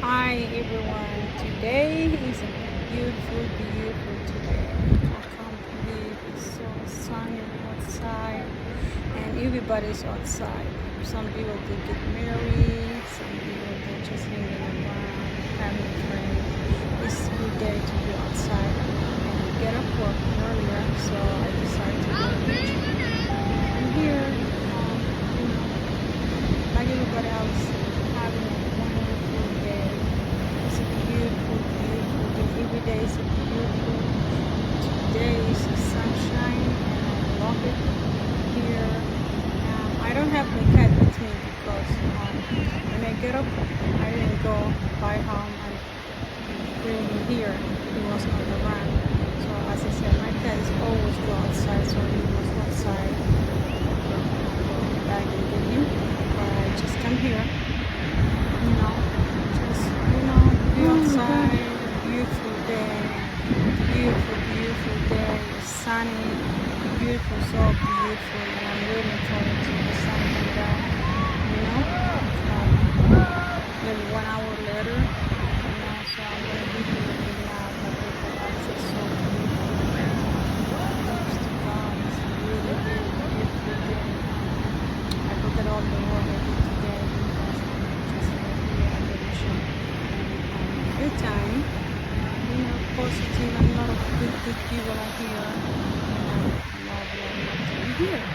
Hi everyone, today is a beautiful today. I can't believe it's so sunny outside and everybody's outside. Some people they get married, some people they just hanging around, having friends. It's a good day to be outside and I get up work earlier, so I decided to go to the beach. I'm here, you know, like everybody else, having a wonderful day. It's a beautiful day. Every day is a beautiful. Today is the sunshine and I love it here. I don't have my cat with me because when I get up, I didn't go by home and bring him here. He was on the run. So as I said, my cat is always go outside, so he was outside. Back and get him. But I just come here, just be outside. Beautiful day, beautiful day. It's sunny, beautiful, so beautiful, and I'm waiting for it to the sun come down. Maybe 1 hour later, so I'm gonna be here right now. But it's so beautiful. Thanks to God, it's a really beautiful day. I forget all the work I did today because I'm just here at the mission. Good time, positive and a lot of good people are here. And I love to be here.